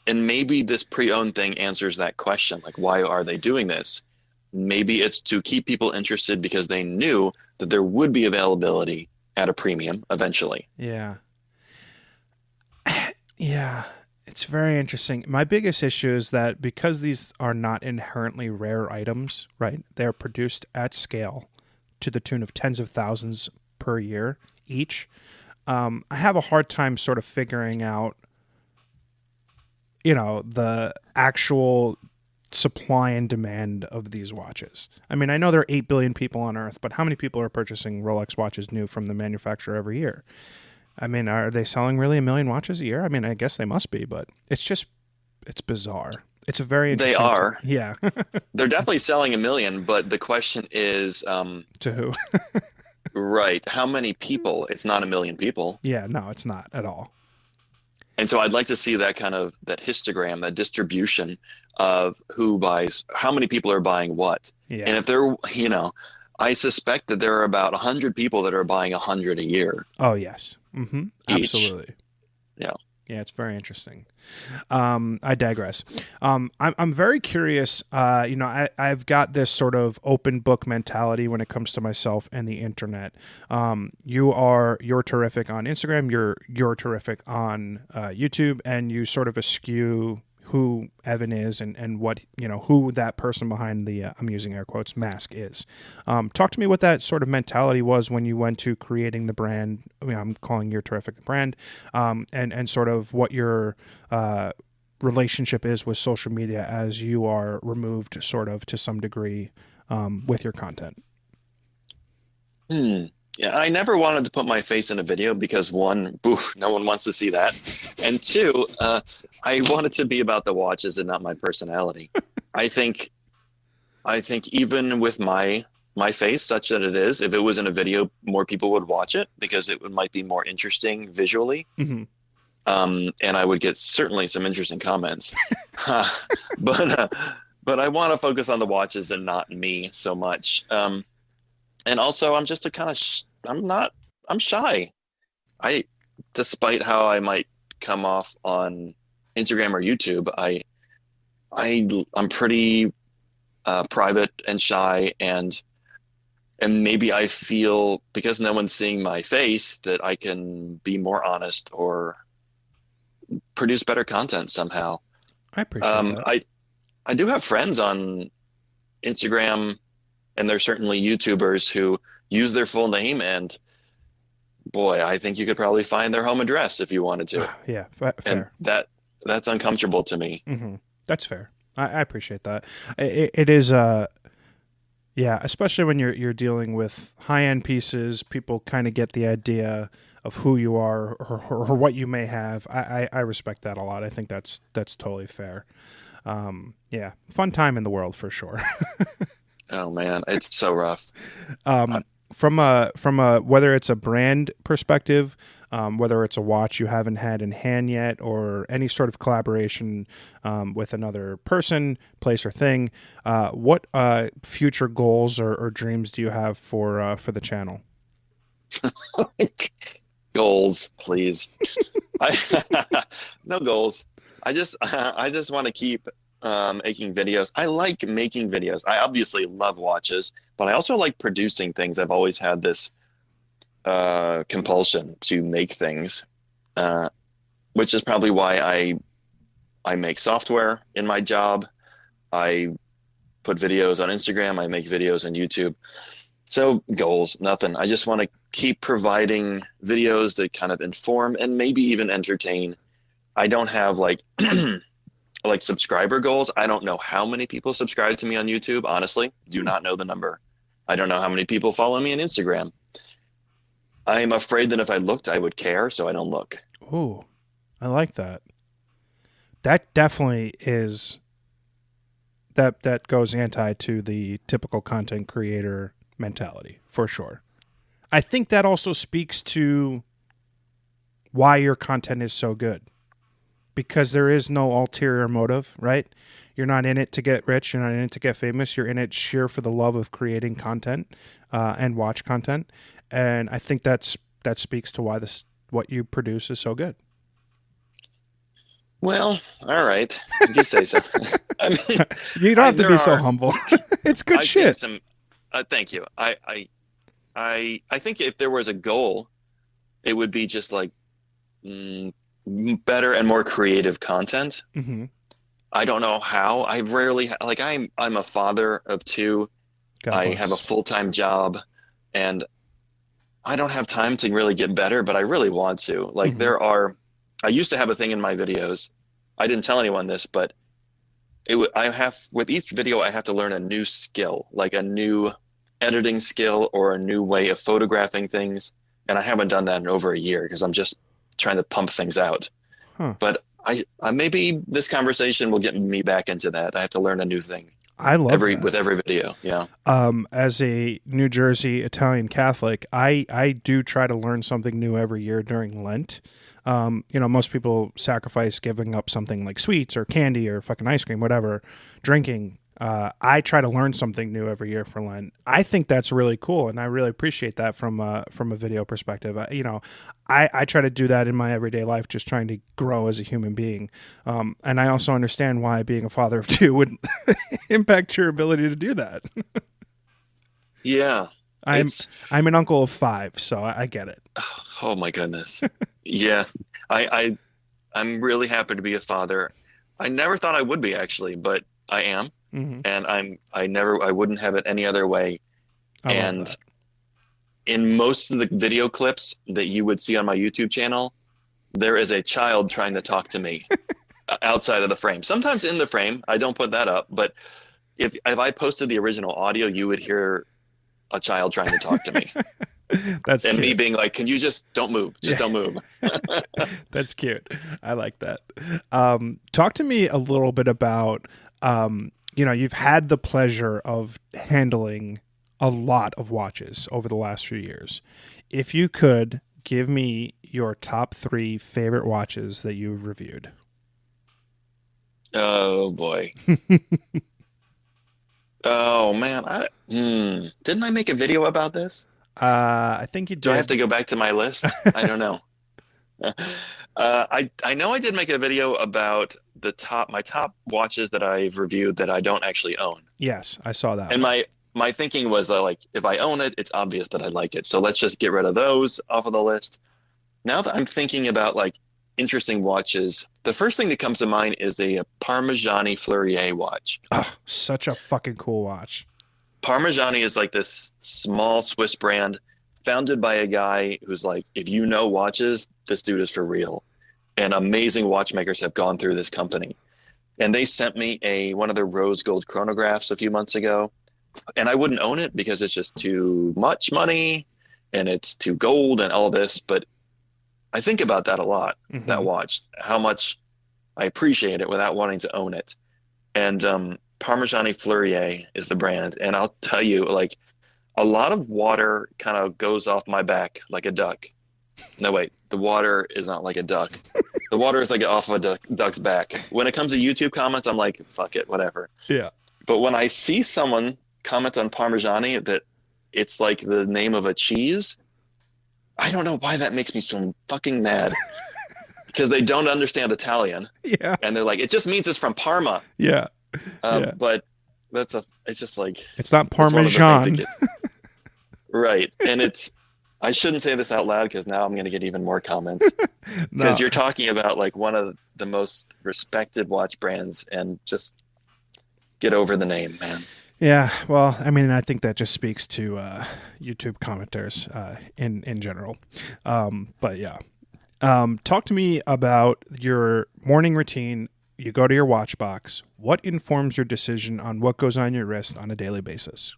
And maybe this pre-owned thing answers that question. Like, why are they doing this? Maybe it's to keep people interested because they knew that there would be availability at a premium eventually. Yeah. Yeah. It's very interesting. My biggest issue is that because these are not inherently rare items, right? They're produced at scale to the tune of tens of thousands per year each. I have a hard time sort of figuring out, the actual supply and demand of these watches. I mean, I know there are 8 billion people on Earth, but how many people are purchasing Rolex watches new from the manufacturer every year? I mean, are they selling really 1 million watches a year? I mean, I guess they must be, but it's bizarre. It's a very They interesting. are. Yeah. They're definitely selling 1 million, but the question is, To who? right, how many people? It's not 1 million people. Yeah, no, it's not at all. And so I'd like to see that kind of that histogram, that distribution of who buys, how many people are buying what. Yeah. And if they're, I suspect that there are about 100 people that are buying 100 a year. Oh, yes. Mm-hmm. Each. Absolutely. Yeah. Yeah, it's very interesting. I digress. I'm very curious. I've got this sort of open book mentality when it comes to myself and the internet. You're terrific on Instagram. You're terrific on YouTube, and you sort of eschew who Evan is and what, who that person behind the, I'm using air quotes, mask is. Talk to me what that sort of mentality was when you went to creating the brand. I mean, I'm calling YoureTerrific the brand, and sort of what your relationship is with social media as you are removed sort of to some degree with your content. Yeah, I never wanted to put my face in a video because one, no one wants to see that. And two, I wanted to be about the watches and not my personality. I think even with my face, such that it is, if it was in a video, more people would watch it because it might be more interesting visually. Mm-hmm. And I would get certainly some interesting comments. But I want to focus on the watches and not me so much. And also, I'm just a kind of, I'm shy. Despite how I might come off on Instagram or YouTube, I'm pretty private and shy, and maybe I feel because no one's seeing my face that I can be more honest or produce better content somehow. I appreciate that. I do have friends on Instagram, and there's certainly YouTubers who use their full name, and boy, I think you could probably find their home address if you wanted to. Yeah, fair. And that's uncomfortable to me. Mm-hmm. That's fair. I appreciate that. It is, yeah, especially when you're dealing with high-end pieces, people kind of get the idea of who you are or what you may have. I respect that a lot. I think that's totally fair. Yeah, fun time in the world for sure. Oh man, it's so rough. From a whether it's a brand perspective, whether it's a watch you haven't had in hand yet, or any sort of collaboration with another person, place, or thing, what future goals or dreams do you have for the channel? Goals, please. No goals. I just want to keep making videos. I like making videos. I obviously love watches, but I also like producing things. I've always had this compulsion to make things, which is probably why I make software in my job. I put videos on Instagram. I make videos on YouTube. So goals, nothing. I just want to keep providing videos that kind of inform and maybe even entertain. I don't have like subscriber goals. I don't know how many people subscribe to me on YouTube. Honestly, do not know the number. I don't know how many people follow me on Instagram. I'm afraid that if I looked, I would care, so I don't look. Ooh, I like that. That definitely is that goes anti to the typical content creator mentality, for sure. I think that also speaks to why your content is so good. Because there is no ulterior motive, right? You're not in it to get rich. You're not in it to get famous. You're in it sheer for the love of creating content and watch content. And I think that speaks to why what you produce is so good. Well, all right. You say so. I mean, you don't have to be so humble. It's good shit. Thank you. I think if there was a goal, it would be just like better and more creative content. Mm-hmm. I don't know how. I rarely I'm a father of two. I have a full-time job, and I don't have time to really get better, but I really want to. I used to have a thing in my videos. I didn't tell anyone this, but I have with each video I have to learn a new skill, like a new editing skill or a new way of photographing things, and I haven't done that in over a year because I'm just trying to pump things out. Huh. But I maybe this conversation will get me back into that. I have to learn a new thing I love that. with every video. Yeah. As a New Jersey Italian Catholic, I do try to learn something new every year during Lent. Most people sacrifice giving up something like sweets or candy or fucking ice cream, whatever, drinking. I try to learn something new every year for Lent. I think that's really cool, and I really appreciate that from a video perspective. I try to do that in my everyday life, just trying to grow as a human being. And I also understand why being a father of two would impact your ability to do that. Yeah. I'm an uncle of 5, so I get it. Oh my goodness. Yeah. I'm really happy to be a father. I never thought I would be actually, but I am. Mm-hmm. And I wouldn't have it any other way. And in most of the video clips that you would see on my YouTube channel, there is a child trying to talk to me outside of the frame. Sometimes in the frame, I don't put that up, but if I posted the original audio, you would hear a child trying to talk to me. That's and cute. Me being like, can you just don't move? Just don't move. That's cute. I like that. Talk to me a little bit about, you've had the pleasure of handling a lot of watches over the last few years. If you could give me your top 3 favorite watches that you've reviewed. Oh boy. Oh man. Didn't I make a video about this? I think you did. Do I have to go back to my list? I don't know. I know I did make a video about my top watches that I've reviewed that I don't actually own. Yes, I saw that. And my thinking was like, if I own it, it's obvious that I like it. So let's just get rid of those off of the list. Now that I'm thinking about like interesting watches, the first thing that comes to mind is a Parmigiani Fleurier watch. Oh, such a fucking cool watch. Parmigiani is like this small Swiss brand founded by a guy who's like, if you know watches, this dude is for real. And amazing watchmakers have gone through this company. And they sent me one of their rose gold chronographs a few months ago. And I wouldn't own it because it's just too much money and it's too gold and all this. But I think about that a lot, that watch, how much I appreciate it without wanting to own it. And Parmigiani Fleurier is the brand. And I'll tell you, like, a lot of water kind of goes off my back like a duck. No, wait, the water is not like a duck. The water is like off of a duck's back. When it comes to YouTube comments, I'm like, fuck it, whatever. Yeah. But when I see someone comment on Parmigiani that it's like the name of a cheese, I don't know why that makes me so fucking mad. Because they don't understand Italian. Yeah. And they're like, it just means it's from Parma. Yeah. But it's just like, it's not Parmesan. Right. And I shouldn't say this out loud because now I'm going to get even more comments. Because you're talking about like one of the most respected watch brands, and just get over the name, man. Yeah, well, I mean, I think that just speaks to YouTube commenters in general. But yeah, talk to me about your morning routine. You go to your watch box. What informs your decision on what goes on your wrist on a daily basis?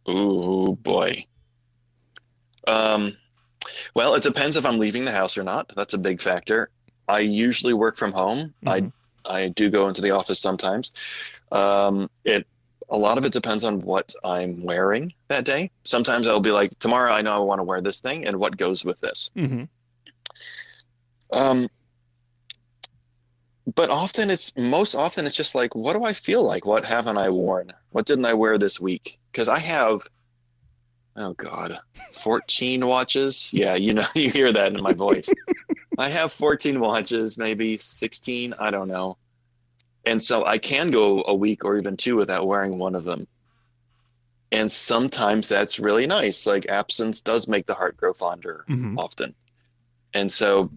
Ooh, boy. Well, it depends if I'm leaving the house or not. That's a big factor. I usually work from home. I do go into the office sometimes. A lot of it depends on what I'm wearing that day. Sometimes I'll be like, tomorrow I know I want to wear this thing and what goes with this. But most often it's just like, what do I feel like? What haven't I worn? What didn't I wear this week? Because I have, 14 watches. Yeah, you hear that in my voice. I have 14 watches, maybe 16. I don't know. And so I can go a week or even 2 without wearing one of them. And sometimes that's really nice. Like, absence does make the heart grow fonder often. And so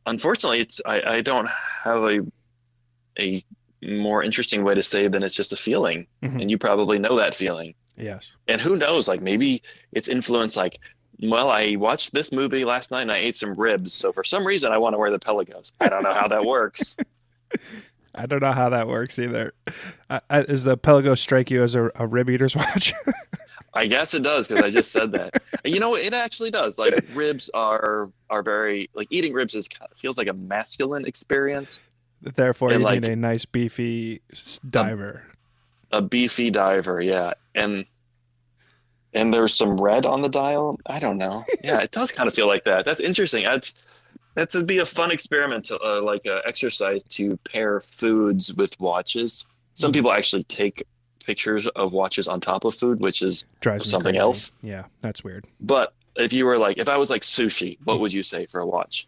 unfortunately, I don't have a more interesting way to say than it's just a feeling. And you probably know that feeling. Yes. And who knows, like maybe it's influenced like, well, I watched this movie last night and I ate some ribs. So for some reason I want to wear the Pelagos. I don't know how that works. I don't know how that works either. Is the Pelago strike you as a rib eater's watch? I guess it does because I just said that. You know, it actually does. Like ribs are very like eating ribs is feels like a masculine experience. Therefore, And you like need a nice beefy diver. a beefy diver, yeah. And there's some red on the dial. I don't know. Yeah, it does kind of feel like that. That's interesting. That'd be a fun experiment to like exercise to pair foods with watches. Some people actually take pictures of watches on top of food, which is Drives me something crazy. else. Yeah, that's weird. But if I was like sushi, what would you say for a watch?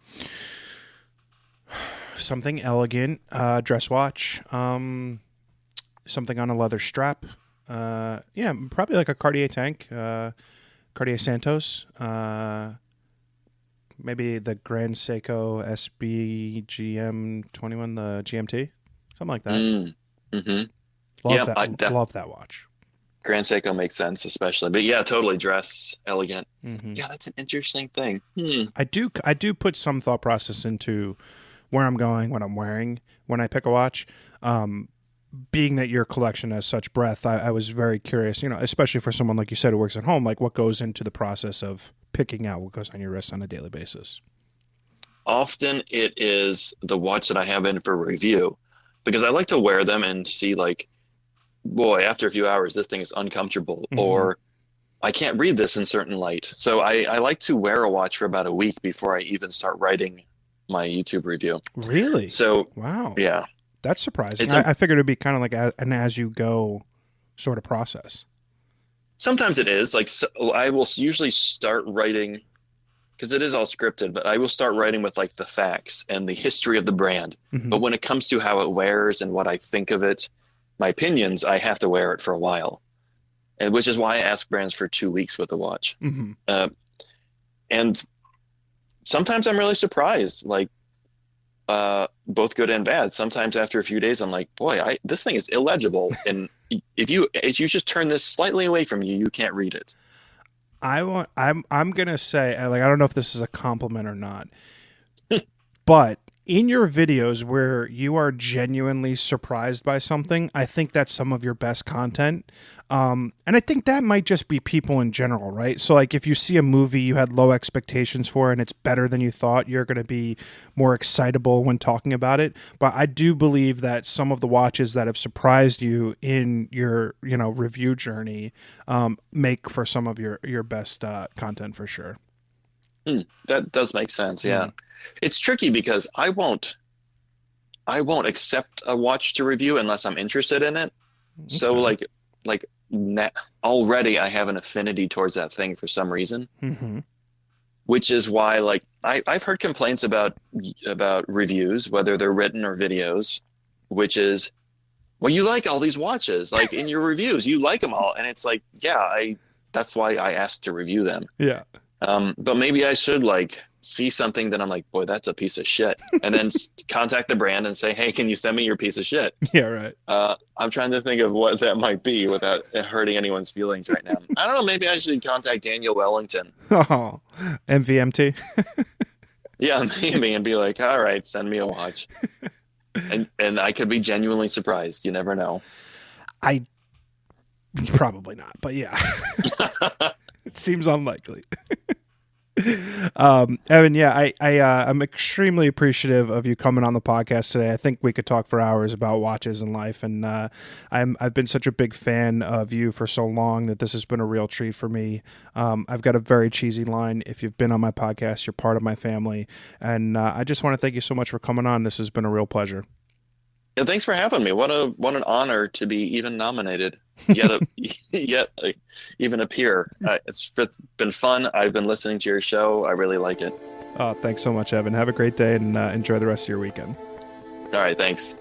Something elegant, dress watch, something on a leather strap. Yeah, probably like a Cartier tank, Cartier Santos, maybe the Grand Seiko SB 21, the GMT, something like that. Mm-hmm. Love that watch. Grand Seiko makes sense, especially. But yeah, totally dress elegant. Mm-hmm. Yeah, that's an interesting thing. I do put some thought process into where I'm going, what I'm wearing when I pick a watch. Being that your collection has such breadth, I was very curious, especially for someone like you said who works at home, like what goes into the process of picking out what goes on your wrist on a daily basis. Often it is the watch that I have in for review because I like to wear them and see like, boy, after a few hours, this thing is uncomfortable, or I can't read this in certain light. So I like to wear a watch for about a week before I even start writing my YouTube review. Really? So, wow. Yeah. That's surprising. I figured it'd be kind of like an as-you-go sort of process. Sometimes it is. Like, so I will usually start writing, because it is all scripted, but I will start writing with like the facts and the history of the brand. Mm-hmm. But when it comes to how it wears and what I think of it, my opinions, I have to wear it for a while. And which is why I ask brands for 2 weeks with a watch. Mm-hmm. And sometimes I'm really surprised, like both good and bad. Sometimes after a few days, I'm like, boy, this thing is illegible. And if you just turn this slightly away from you, you can't read it. I'm gonna say, like, I don't know if this is a compliment or not, but in your videos where you are genuinely surprised by something, I think that's some of your best content. And I think that might just be people in general, right? So like if you see a movie you had low expectations for and it's better than you thought, you're going to be more excitable when talking about it. But I do believe that some of the watches that have surprised you in your, review journey, make for some of your best content for sure. That does make sense. Yeah. It's tricky because I won't accept a watch to review unless I'm interested in it. Okay. So like already I have an affinity towards that thing for some reason, which is why like I've heard complaints about reviews, whether they're written or videos, which is, well, you like all these watches, like in your reviews, you like them all. And it's like, yeah, that's why I asked to review them. Yeah. But maybe I should like see something that I'm like, boy, that's a piece of shit. And then contact the brand and say, hey, can you send me your piece of shit? Yeah, right. I'm trying to think of what that might be without hurting anyone's feelings right now. I don't know. Maybe I should contact Daniel Wellington. Oh, MVMT. Yeah, maybe. And be like, all right, send me a watch. And I could be genuinely surprised. You never know. Probably not, but yeah. It seems unlikely. Evan, yeah, I'm extremely appreciative of you coming on the podcast today. I think we could talk for hours about watches and life, and I've been such a big fan of you for so long that this has been a real treat for me. I've got a very cheesy line. If you've been on my podcast, you're part of my family, and I just want to thank you so much for coming on. This has been a real pleasure. Yeah, thanks for having me. What an honor to be even nominated, yet even appear. It's been fun. I've been listening to your show. I really like it. Oh, thanks so much, Evan. Have a great day and enjoy the rest of your weekend. All right, thanks.